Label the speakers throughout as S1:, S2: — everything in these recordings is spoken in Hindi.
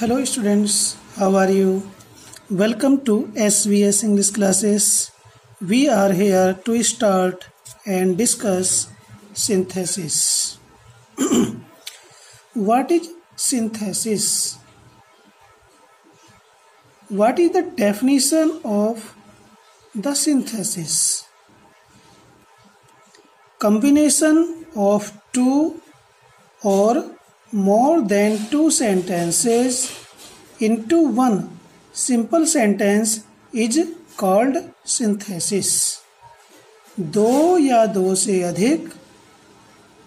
S1: Hello students, how are you? Welcome to SVS English classes. We are here to start and discuss synthesis. What is synthesis? What is the definition of the synthesis? Combination of two or more than two sentences into one simple sentence is called synthesis. दो या दो से अधिक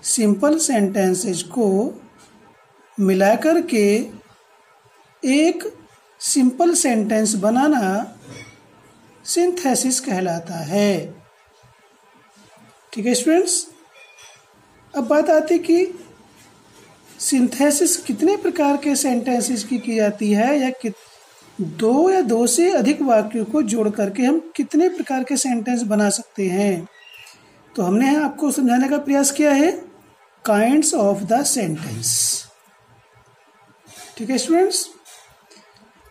S1: सिंपल सेंटेंसेस को मिलाकर के एक सिंपल सेंटेंस बनाना सिंथेसिस कहलाता है। ठीक है स्टूडेंट्स, अब बात आती कि सिंथेसिस कितने प्रकार के सेंटेंसेस की जाती है या दो या दो से अधिक वाक्यों को जोड़ करके हम कितने प्रकार के सेंटेंस बना सकते हैं। तो हमने आपको समझाने का प्रयास किया है काइंड्स ऑफ द सेंटेंस। ठीक है students,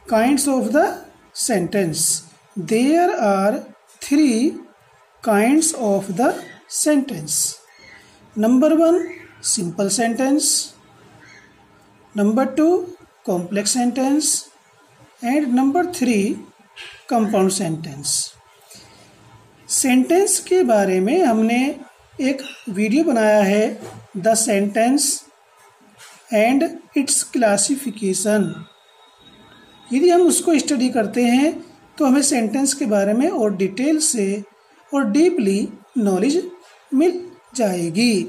S1: kinds of the sentence. There are 3 kinds of the sentence. Number 1 simple sentence, number 2 complex sentence and number 3 compound sentence. Sentence के बारे में हमने एक वीडियो बनाया है, the sentence and its classification. यदि हम उसको स्टडी करते हैं तो हमें सेंटेंस के बारे में और डिटेल से और डीपली नॉलेज मिल जाएगी।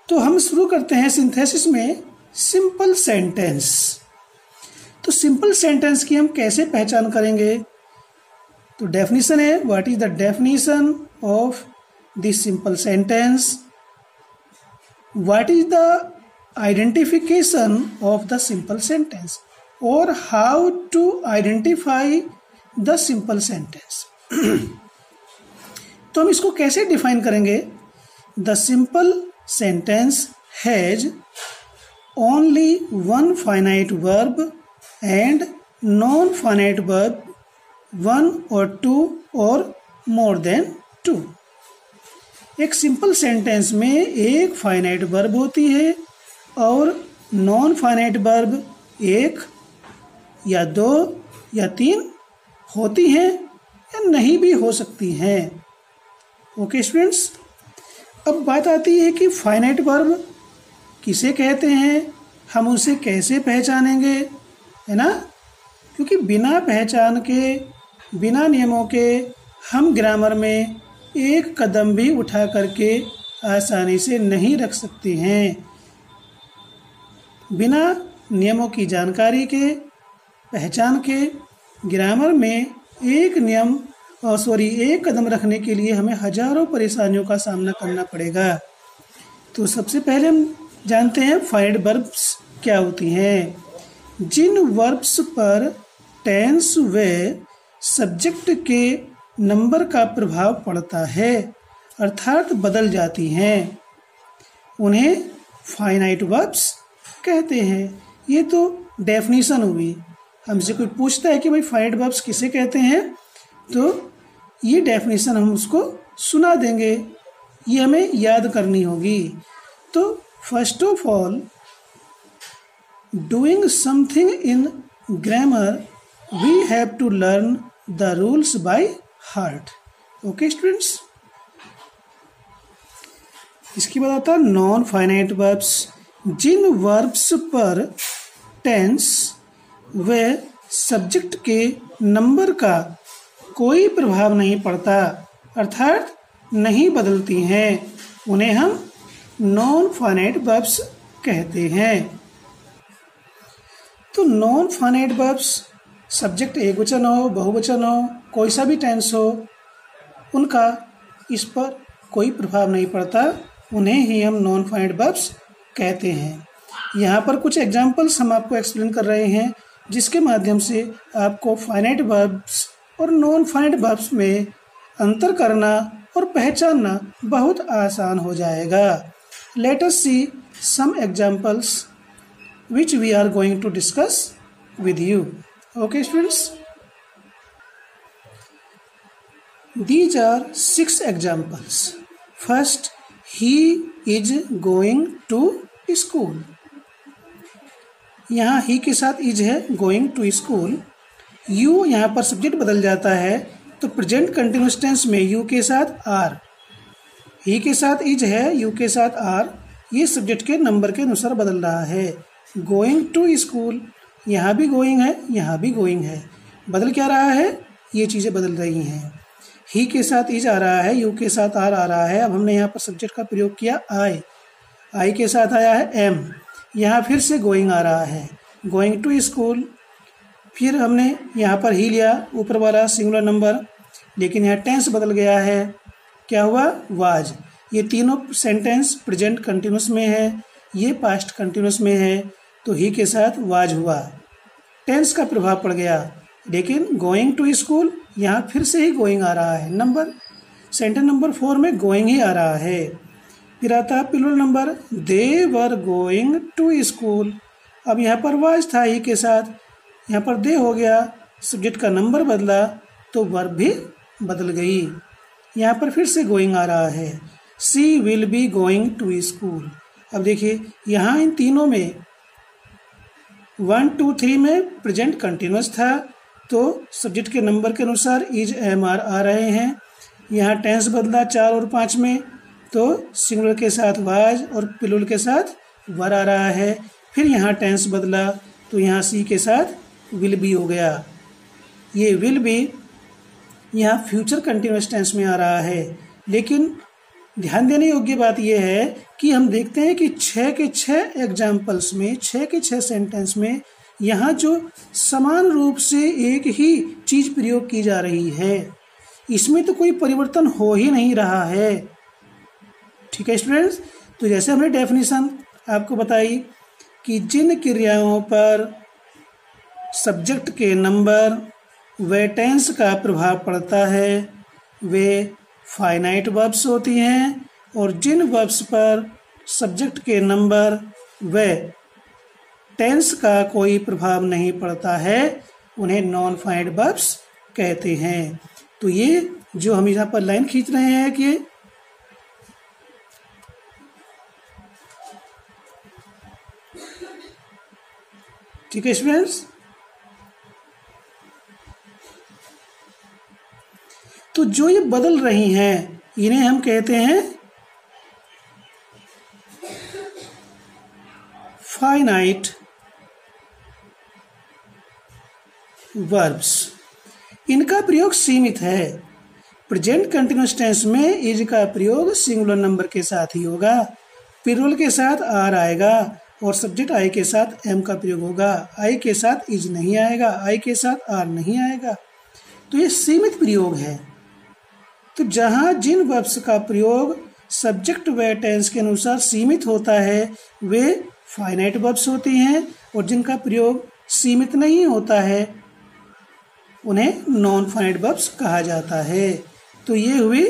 S1: तो हम शुरू करते हैं सिंथेसिस में सिंपल सेंटेंस। तो सिंपल सेंटेंस की हम कैसे पहचान करेंगे? तो डेफिनेशन है, what is the definition of this simple sentence, what is the identification of the simple sentence और how to identify the simple sentence. तो हम इसको कैसे डिफाइन करेंगे? The simple sentence has only one finite verb and non-finite verb, one or two or more than two। एक सिंपल सेंटेंस में एक फाइनाइट वर्ब होती है और नॉन फाइनाइट वर्ब एक या दो या तीन होती हैं या नहीं भी हो सकती हैं। ओके स्टूडेंट्स, अब बात आती है कि फाइनाइट वर्ब किसे कहते हैं, हम उसे कैसे पहचानेंगे, है ना? क्योंकि बिना पहचान के, बिना नियमों के हम ग्रामर में एक कदम भी उठा करके आसानी से नहीं रख सकते हैं। बिना नियमों की जानकारी के, पहचान के ग्रामर में एक कदम रखने के लिए हमें हजारों परेशानियों का सामना करना पड़ेगा। तो सबसे पहले हम जानते हैं फाइनाइट वर्ब्स क्या होती हैं। जिन वर्ब्स पर टेंस व सब्जेक्ट के नंबर का प्रभाव पड़ता है अर्थात बदल जाती हैं, उन्हें फाइनाइट वर्ब्स कहते हैं। ये तो डेफिनेशन हुई। हमसे कोई पूछता है कि भाई फाइनाइट वर्ब्स किसे कहते हैं, तो ये डेफिनेशन हम उसको सुना देंगे, ये हमें याद करनी होगी। तो First of all, doing something in grammar, we have to learn the rules by heart. Okay, students? इसके बाद आता है नॉन फाइनाइट वर्ब्स। जिन वर्ब्स पर टेंस व सब्जेक्ट के नंबर का कोई प्रभाव नहीं पड़ता अर्थात नहीं बदलती हैं, उन्हें हम नॉन फाइनाइट वर्ब्स कहते हैं। तो नॉन फाइनाइट वर्ब्स सब्जेक्ट एक वचन हो, बहुवचन हो, कोई सा भी टेंस हो, उनका इस पर कोई प्रभाव नहीं पड़ता, उन्हें ही हम नॉन फाइनाइट वर्ब्स कहते हैं। यहाँ पर कुछ एग्जांपल्स हम आपको एक्सप्लेन कर रहे हैं जिसके माध्यम से आपको फाइनाइट वर्ब्स और नॉन फाइनाइट वर्ब्स में अंतर करना और पहचानना बहुत आसान हो जाएगा। Let us see some examples which we are going to discuss with you. Okay students, these are 6 examples. First, he is going to school. यहाँ he के साथ is है, going to school. you यहाँ पर सब्जेक्ट बदल जाता है, तो प्रेजेंट कंटिन्यूअस टेंस में you के साथ are, he के साथ is है, you के साथ are, ये सब्जेक्ट के नंबर के अनुसार बदल रहा है. गोइंग टू स्कूल, यहाँ भी गोइंग है, यहाँ भी गोइंग है. बदल क्या रहा है? ये चीज़ें बदल रही हैं. ही के साथ इज आ रहा है, यू के साथ आर आ रहा है. अब हमने यहाँ पर सब्जेक्ट का प्रयोग किया आई के साथ आया है एम. यहाँ फिर से गोइंग आ रहा है, गोइंग टू स्कूल. फिर हमने यहाँ पर ही लिया, ऊपर वाला सिंगुलर नंबर, लेकिन यहाँ टेंस बदल गया है. क्या हुआ? वाज. ये तीनों सेंटेंस प्रेजेंट कंटिन्यूस में है, ये पास्ट कंटिन्यूस में है, तो ही के साथ वाज हुआ. टेंस का प्रभाव पड़ गया. लेकिन गोइंग टू स्कूल, यहाँ फिर से ही गोइंग आ रहा है. सेंटेंस नंबर 4 में गोइंग ही आ रहा है. फिर आता है plural number, they were going to school. अब यहाँ पर वाज था ही के साथ, यहाँ पर दे हो गया, सब्जेक्ट का नंबर बदला तो वर्ब भी बदल गई. यहाँ पर फिर से गोइंग आ रहा है. She will be going to school. अब देखिए यहाँ इन तीनों में 1 2 3 में प्रेजेंट कंटिन्यूअस था, तो सब्जेक्ट के नंबर के अनुसार इज एम आर आ रहे हैं. यहाँ टेंस बदला 4 और 5 में, तो सिंगुलर के साथ वाज और प्लूरल के साथ वर आ रहा है. फिर यहाँ टेंस बदला, तो यहाँ सी के साथ विल बी हो गया. ये विल बी यहाँ फ्यूचर कंटिन्यूअस टेंस में आ रहा है. लेकिन ध्यान देने योग्य बात यह है कि हम देखते हैं कि 6 के 6 एग्जाम्पल्स में, 6 के 6 सेंटेंस में यहाँ जो समान रूप से एक ही चीज प्रयोग की जा रही है, इसमें तो कोई परिवर्तन हो ही नहीं रहा है. ठीक है स्टूडेंट्स, तो जैसे हमने डेफिनेशन आपको बताई कि जिन क्रियाओं पर सब्जेक्ट के नंबर व टेंस का प्रभाव पड़ता है वे फाइनाइट वर्ब्स होती हैं, और जिन वर्ब्स पर सब्जेक्ट के नंबर व टेंस का कोई प्रभाव नहीं पड़ता है उन्हें नॉन फाइनाइट वर्ब्स कहते हैं. तो ये जो हम यहाँ पर लाइन खींच रहे हैं कि ठीक है स्टूडेंट्स, तो जो ये बदल रही हैं इन्हें हम कहते हैं फाइनाइट वर्ब्स. इनका प्रयोग सीमित है. प्रेजेंट कंटिन्यूअस टेंस में इज का प्रयोग सिंगुलर नंबर के साथ ही होगा, प्लूरल के साथ आर आएगा और सब्जेक्ट आई के साथ एम का प्रयोग होगा. आई के साथ इज नहीं आएगा, आई के साथ आर नहीं आएगा. तो ये सीमित प्रयोग है. तो जहाँ जिन वर्ब्स का प्रयोग सब्जेक्ट व टेंस के अनुसार सीमित होता है वे फाइनाइट वर्ब्स होती हैं, और जिनका प्रयोग सीमित नहीं होता है उन्हें नॉन फाइनाइट वर्ब्स कहा जाता है. तो ये हुई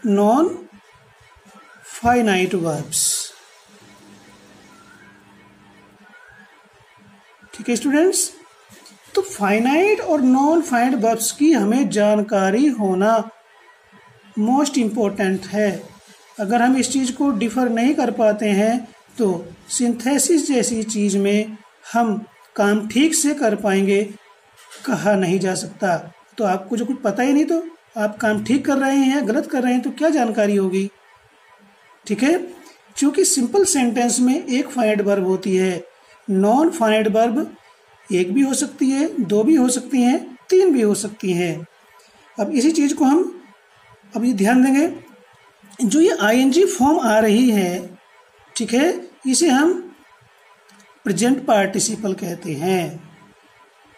S1: नॉन फाइनाइट वर्ब्स. ठीक है स्टूडेंट्स, तो फाइनाइट और नॉन फाइनाइट वर्ब्स की हमें जानकारी होना मोस्ट इम्पोर्टेंट है. अगर हम इस चीज़ को डिफर नहीं कर पाते हैं तो सिंथेसिस जैसी चीज़ में हम काम ठीक से कर पाएंगे कहा नहीं जा सकता. तो आपको जो कुछ पता ही नहीं, तो आप काम ठीक कर रहे हैं गलत कर रहे हैं तो क्या जानकारी होगी. ठीक है, क्योंकि सिंपल सेंटेंस में एक फाइनाइट वर्ब होती है, नॉन फाइनाइट वर्ब एक भी हो सकती है, 2 भी हो सकती हैं, 3 भी हो सकती हैं. अब इसी चीज़ को हम अभी ध्यान देंगे. जो ये आईएनजी फॉर्म आ रही है, ठीक है, इसे हम प्रेजेंट पार्टिसिपल कहते हैं.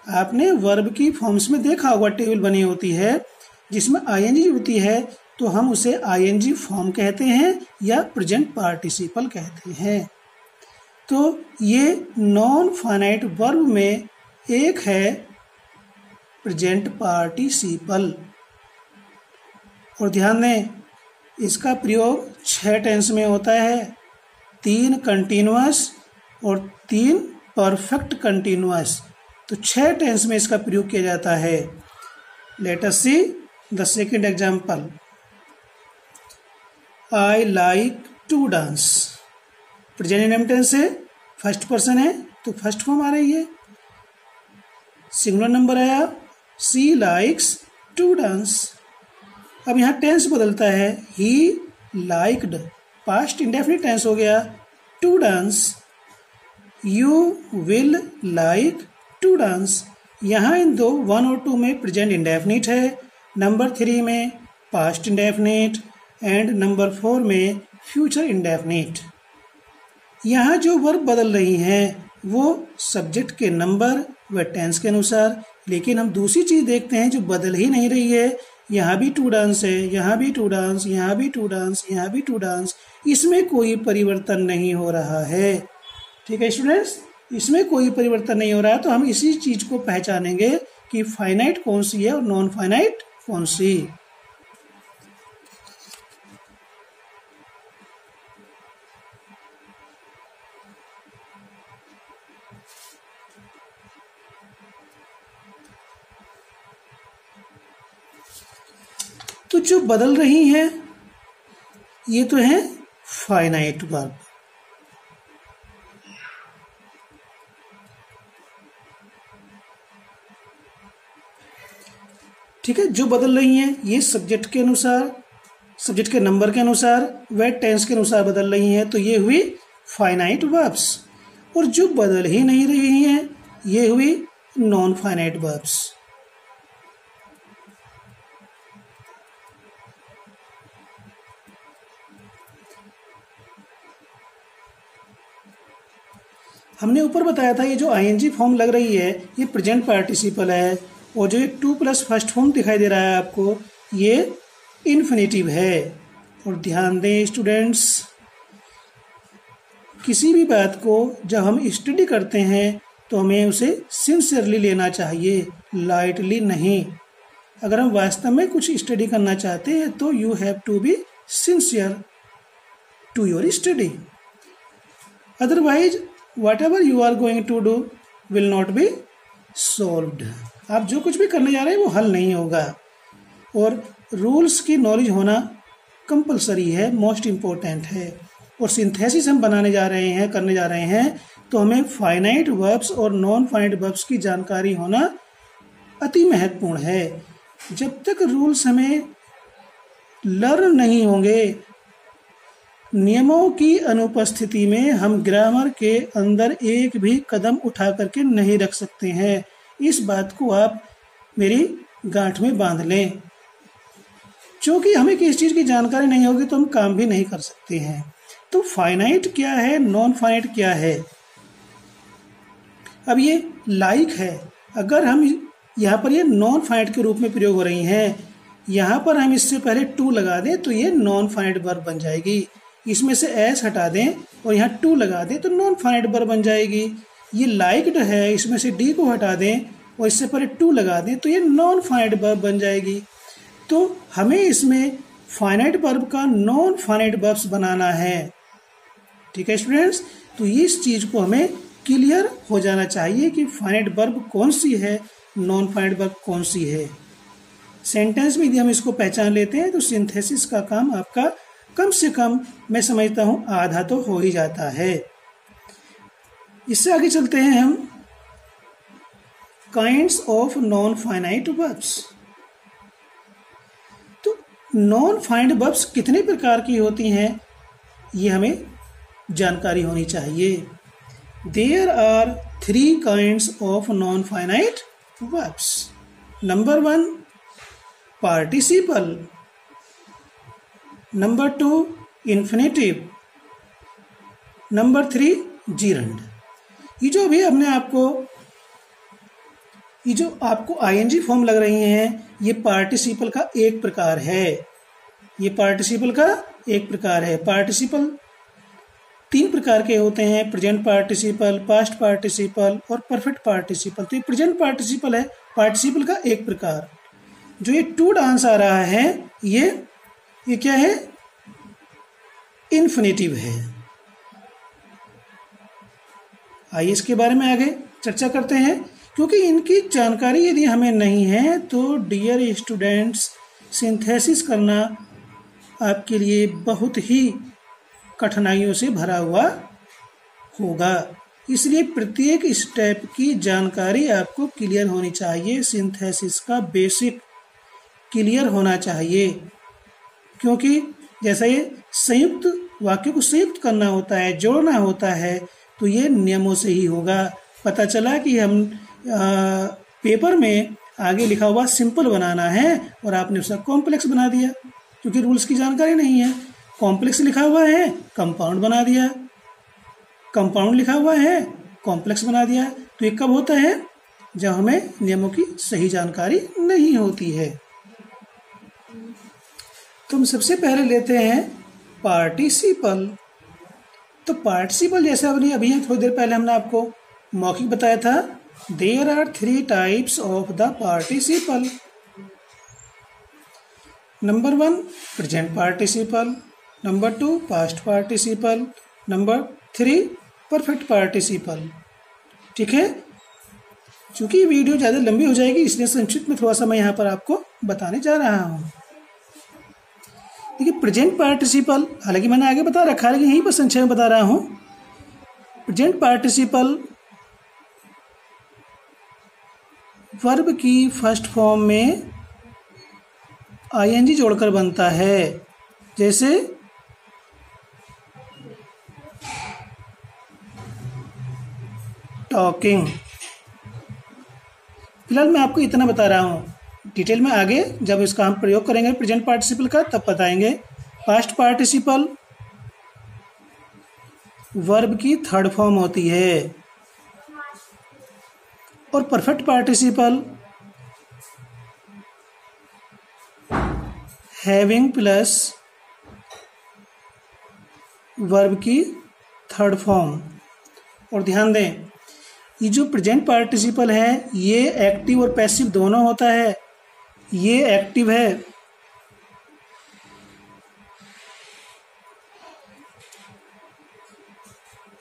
S1: आपने वर्ब की फॉर्म्स में देखा होगा, टेबल बनी होती है जिसमें आईएनजी होती है, तो हम उसे आईएनजी फॉर्म कहते हैं या प्रेजेंट पार्टिसिपल कहते हैं. तो ये नॉन फाइनाइट वर्ब में एक है प्रेजेंट पार्टिसिपल. और ध्यान दें, इसका प्रयोग 6 टेंस में होता है, 3 कंटिन्यूअस और 3 परफेक्ट कंटिन्यूअस. तो 6 टेंस में इसका प्रयोग किया जाता है। Let us see the second example. I like to dance. Present indefinite tense है, फर्स्ट पर्सन है तो फर्स्ट फॉर्म आ रही है। सिंगुलर नंबर आया, सी लाइक्स टू डांस। अब यहाँ टेंस बदलता है, he liked, past indefinite tense हो गया, to dance. You will like to dance. यहाँ इन दो 1 और 2 में प्रेजेंट इंडेफिनिट है, नंबर 3 में पास्ट इंडेफिनिट एंड नंबर 4 में फ्यूचर इंडेफिनिट। यहाँ जो वर्ब बदल रही हैं वो सब्जेक्ट के नंबर व टेंस के अनुसार, लेकिन हम दूसरी चीज़ देखते हैं जो बदल ही नहीं रही है। यहाँ भी टू डांस है, यहाँ भी टू डांस, यहाँ भी टू डांस, यहाँ भी टू डांस, इसमें कोई परिवर्तन नहीं हो रहा है। ठीक है स्टूडेंट्स, इसमें कोई परिवर्तन नहीं हो रहा है, तो हम इसी चीज़ को पहचानेंगे कि फाइनाइट कौन सी है और नॉन फाइनाइट कौन सी। तो जो बदल रही हैं ये तो है फाइनाइट वर्ब। ठीक है, जो बदल रही हैं ये सब्जेक्ट के अनुसार, सब्जेक्ट के नंबर के अनुसार व टेंस के अनुसार बदल रही हैं, तो ये हुई फाइनाइट वर्ब्स। और जो बदल ही नहीं रही हैं ये हुई नॉन फाइनाइट वर्ब्स। हमने ऊपर बताया था ये जो आईएनजी फॉर्म लग रही है ये प्रेजेंट पार्टिसिपल है, और जो ये 2 प्लस फर्स्ट फॉर्म दिखाई दे रहा है आपको ये इन्फिनेटिव है। और ध्यान दें स्टूडेंट्स, किसी भी बात को जब हम स्टडी करते हैं तो हमें उसे सिंसियरली लेना चाहिए, लाइटली नहीं। अगर हम वास्तव में कुछ स्टडी करना चाहते हैं तो you have to be sincere to your study, otherwise whatever you are going to do will not be solved। आप जो कुछ भी करने जा रहे हैं वो हल नहीं होगा। और रूल्स की नॉलेज होना कंपलसरी है, मोस्ट इम्पोर्टेंट है। और सिंथेसिस हम बनाने जा रहे हैं, करने जा रहे हैं, तो हमें फाइनाइट वर्ब्स और नॉन फाइनाइट वर्ब्स की जानकारी होना अति महत्वपूर्ण है। जब तक रूल्स हमें लर्न नहीं होंगे, नियमों की अनुपस्थिति में हम ग्रामर के अंदर एक भी कदम उठा करके नहीं रख सकते हैं। इस बात को आप मेरी गांठ में बांध लें, क्योंकि हमें किस चीज़ की जानकारी नहीं होगी तो हम काम भी नहीं कर सकते हैं। तो फाइनाइट क्या है, नॉन फाइनाइट क्या है। अब ये लाइक है, अगर हम यहाँ पर ये नॉन फाइनाइट के रूप में प्रयोग हो रही हैं, यहाँ पर हम इससे पहले टू लगा दें तो ये नॉन फाइनाइट वर्ब बन जाएगी। इसमें से एस हटा दें और यहाँ टू लगा दें तो नॉन फाइनाइट वर्ब बन जाएगी। ये लाइक्ड है, इसमें से डी को हटा दें और इससे पहले टू लगा दें तो ये नॉन फाइनाइट वर्ब बन जाएगी। तो हमें इसमें फाइनाइट वर्ब का नॉन फाइनाइट वर्ब्स बनाना है। ठीक है स्टूडेंट्स, तो इस चीज़ को हमें क्लियर हो जाना चाहिए कि फाइनाइट वर्ब कौन सी है, नॉन फाइनाइट वर्ब कौन सी है। सेंटेंस में यदि हम इसको पहचान लेते हैं तो सिंथेसिस का काम आपका कम से कम मैं समझता हूँ आधा तो हो ही जाता है। इससे आगे चलते हैं हम kinds of non finite verbs. तो नॉन फाइनाइट वर्ब्स कितने प्रकार की होती हैं ये हमें जानकारी होनी चाहिए। There are 3 kinds of non finite verbs. Number 1 participle, number 2 infinitive, number 3 gerund. ये जो अभी हमने ये जो आपको आईएनजी फॉर्म लग रही हैं ये पार्टिसिपल का एक प्रकार है। ये पार्टिसिपल का एक प्रकार है। पार्टिसिपल 3 प्रकार के होते हैं, प्रेजेंट पार्टिसिपल, पास्ट पार्टिसिपल और परफेक्ट पार्टिसिपल। तो ये प्रेजेंट पार्टिसिपल है, पार्टिसिपल का एक प्रकार। जो ये टू डांस आ रहा है ये क्या है, इन्फिनेटिव है। आइए इसके बारे में आगे चर्चा करते हैं क्योंकि इनकी जानकारी यदि हमें नहीं है तो डियर स्टूडेंट्स सिंथेसिस करना आपके लिए बहुत ही कठिनाइयों से भरा हुआ होगा। इसलिए प्रत्येक स्टेप की जानकारी आपको क्लियर होनी चाहिए, सिंथेसिस का बेसिक क्लियर होना चाहिए। क्योंकि जैसा ये संयुक्त वाक्य को संयुक्त करना होता है, जोड़ना होता है, तो ये नियमों से ही होगा। पता चला कि हम पेपर में आगे लिखा हुआ सिंपल बनाना है और आपने उसका कॉम्प्लेक्स बना दिया, क्योंकि रूल्स की जानकारी नहीं है। कॉम्प्लेक्स लिखा हुआ है, कंपाउंड बना दिया, कंपाउंड लिखा हुआ है, कॉम्प्लेक्स बना दिया। तो ये कब होता है? जब हमें नियमों की सही जानकारी नहीं होती है। तो हम सबसे पहले लेते हैं पार्टिसिपल। तो पार्टिसिपल जैसे अभी थोड़ी देर पहले हमने आपको मौखिक बताया था, there are 3 types of the participle. Number 1 present participle, number 2 past participle, number 3 perfect participle. ठीक है, चूंकि वीडियो ज़्यादा लंबी हो जाएगी इसलिए संक्षिप्त में थोड़ा सा मैं यहाँ पर आपको बताने जा रहा हूँ। देखिए प्रेजेंट पार्टिसिपल, हालांकि मैंने आगे बता रखा है लेकिन यहीं पर संक्षेप में बता रहा हूँ। प्रेजेंट पार्टिसिपल वर्ब की फर्स्ट फॉर्म में आईएनजी जोड़कर बनता है। जैसे टॉकिंग। फिलहाल मैं आपको इतना बता रहा हूँ, डिटेल में आगे जब इसका हम प्रयोग करेंगे प्रेजेंट पार्टिसिपल का तब बताएंगे। पास्ट पार्टिसिपल वर्ब की थर्ड फॉर्म होती है और perfect participle having plus verb की थर्ड फॉर्म। और ध्यान दें, ये जो प्रेजेंट पार्टिसिपल है ये एक्टिव और पैसिव दोनों होता है। ये एक्टिव है,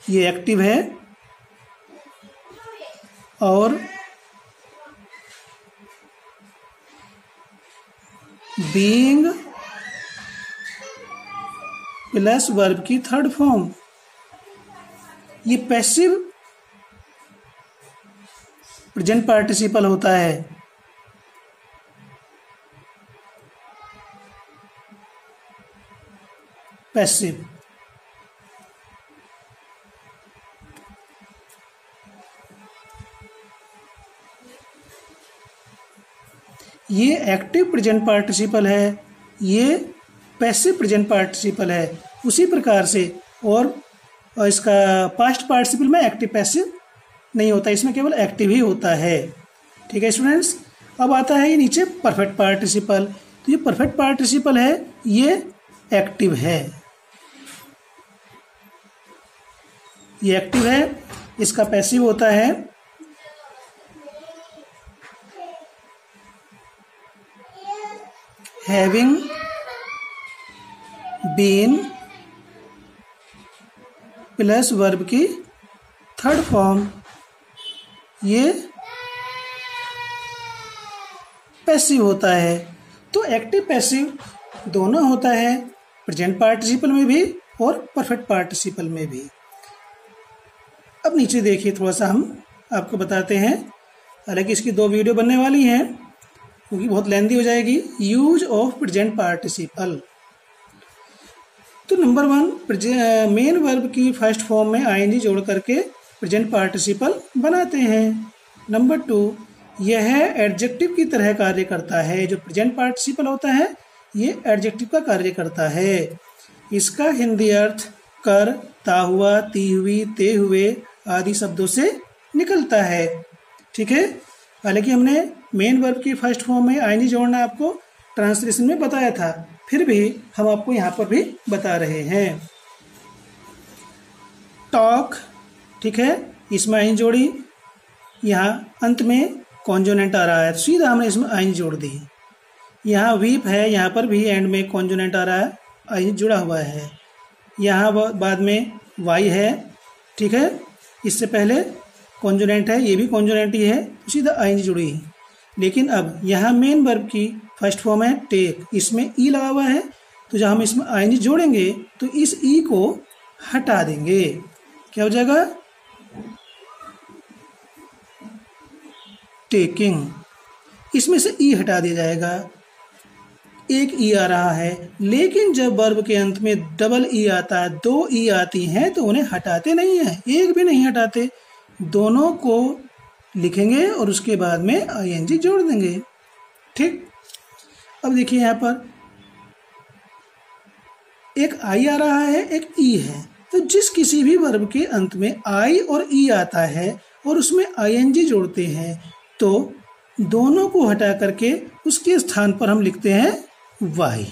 S1: ये एक्टिव है और बीइंग प्लस वर्ब की थर्ड फॉर्म। ये पैसिव प्रेजेंट पार्टिसिपल होता है। पैसिव ये एक्टिव प्रेजेंट पार्टिसिपल है, ये पैसिव प्रेजेंट पार्टिसिपल है। उसी प्रकार से और इसका पास्ट पार्टिसिपल में एक्टिव पैसिव नहीं होता, इसमें केवल एक्टिव ही होता है। ठीक है स्टूडेंट्स, अब आता है ये नीचे परफेक्ट पार्टिसिपल। तो ये परफेक्ट पार्टिसिपल है, ये एक्टिव है, ये एक्टिव है, इसका पैसिव होता है हैविंग बीन प्लस वर्ब की थर्ड फॉर्म। ये पैसिव होता है। तो एक्टिव पैसिव दोनों होता है, प्रेजेंट पार्टिसिपल में भी और परफेक्ट पार्टिसिपल में भी। अब नीचे देखिए, थोड़ा सा हम आपको बताते हैं, हालांकि इसकी 2 वीडियो बनने वाली हैं क्योंकि बहुत लेंदी हो जाएगी। Use of present participle. तो नंबर 1 मेन वर्ब की फर्स्ट फॉर्म में आईएनजी जोड़ करके प्रेजेंट पार्टिसिपल बनाते हैं। नंबर 2 यह एडजेक्टिव की तरह कार्य करता है। जो प्रेजेंट पार्टिसिपल होता है ये एडजेक्टिव का कार्य करता है। इसका हिंदी अर्थ कर, ता हुआ, ती हुई, ते हुए आदि शब्दों से निकलता है। ठीक है, हालांकि हमने मेन वर्ब की फर्स्ट फॉर्म में आईएनजी जोड़ना आपको ट्रांसलेशन में बताया था, फिर भी हम आपको यहाँ पर भी बता रहे हैं। टॉक, ठीक है, इसमें आईएनजी जोड़ी, यहाँ अंत में कॉन्जोनेंट आ रहा है, सीधा हमने इसमें आईएनजी जोड़ दी। यहाँ वीप है, यहाँ पर भी एंड में कॉन्जोनेंट आ रहा है, आईएनजी जुड़ा हुआ है। यहाँ बाद में वाई है, ठीक है, इससे पहले कॉन्जोनेंट है, ये भी कॉन्जोनेंट ही है, तो सीधा आईएनजी जुड़ेगी। लेकिन अब यहाँ मेन वर्ब की फर्स्ट फॉर्म है टेक, इसमें ई लगा हुआ है, तो जब हम इसमें आईएनजी जोड़ेंगे तो इस ई को हटा देंगे, क्या हो जाएगा टेकिंग। इसमें से ई हटा दिया जाएगा, एक ई आ रहा है, लेकिन जब वर्ब के अंत में डबल ई आता है, दो ई आती हैं, तो उन्हें हटाते नहीं हैं, एक भी नहीं हटाते, दोनों को लिखेंगे और उसके बाद में आईएनजी जोड़ देंगे। ठीक, अब देखिए यहाँ पर एक आई आ रहा है, एक ई है, तो जिस किसी भी वर्ब के अंत में आई और ई आता है और उसमें आईएनजी जोड़ते हैं, तो दोनों को हटा करके उसके स्थान पर हम लिखते हैं वाई।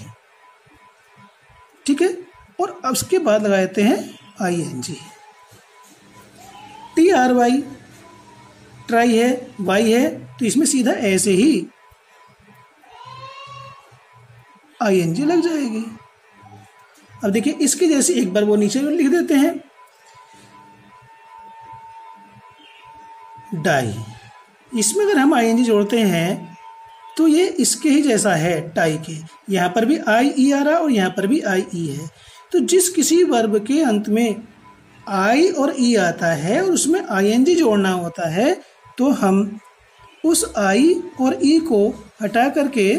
S1: ठीक है, और अब उसके बाद लगा देते हैं ING. T R Y try है, वाई है, तो इसमें सीधा ऐसे ही आईएनजी लग जाएगी। अब देखिए इसके जैसे एक बार वो नीचे लिख देते हैं डाई, इसमें अगर हम आईएनजी जोड़ते हैं तो ये इसके ही जैसा है टाई के, यहाँ पर भी आई ई आ रहा और यहाँ पर भी आई ई है, तो जिस किसी वर्ब के अंत में आई और ई आता है और उसमें आईएनजी जोड़ना होता है, तो हम उस आई और ई को हटा करके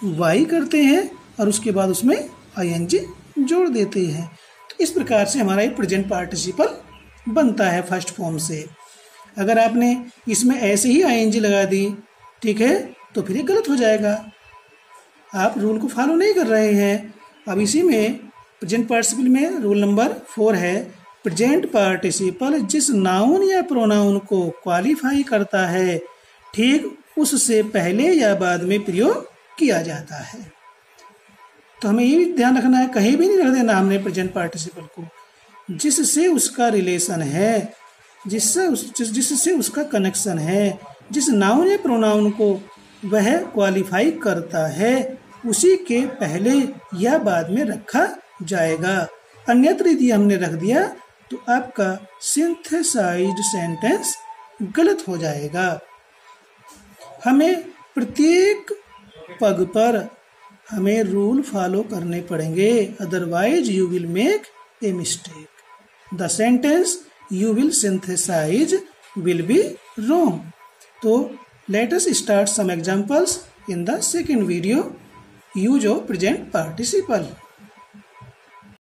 S1: वाई करते हैं और उसके बाद उसमें आईएनजी जोड़ देते हैं। तो इस प्रकार से हमारा ये प्रेजेंट पार्टिसिपल बनता है फर्स्ट फॉर्म से। अगर आपने इसमें ऐसे ही आईएनजी लगा दी, ठीक है, तो फिर ये गलत हो जाएगा, आप रूल को फॉलो नहीं कर रहे हैं। अब इसी में प्रेजेंट पार्टिसिपल में रूल नंबर 4 है, प्रेजेंट पार्टिसिपल जिस नाउन या प्रोनाउन को क्वालिफाई करता है, ठीक उससे पहले या बाद में प्रयोग किया जाता है। तो हमें ये भी ध्यान रखना है, कहीं भी नहीं रख देना हमने प्रेजेंट पार्टिसिपल को, जिससे उसका रिलेशन है, जिससे उसका कनेक्शन है, जिस नाउन या प्रोनाउन को वह क्वालिफाई करता है, उसी के पहले या बाद में रखा जाएगा। अन्यत्र यदि हमने रख दिया तो आपका सिंथेसाइज्ड सेंटेंस गलत हो जाएगा। हमें प्रत्येक पग पर हमें रूल फॉलो करने पड़ेंगे, otherwise you will make a mistake, the sentence you will synthesize will be wrong. So let us start some examples in the second video. Use of present participle.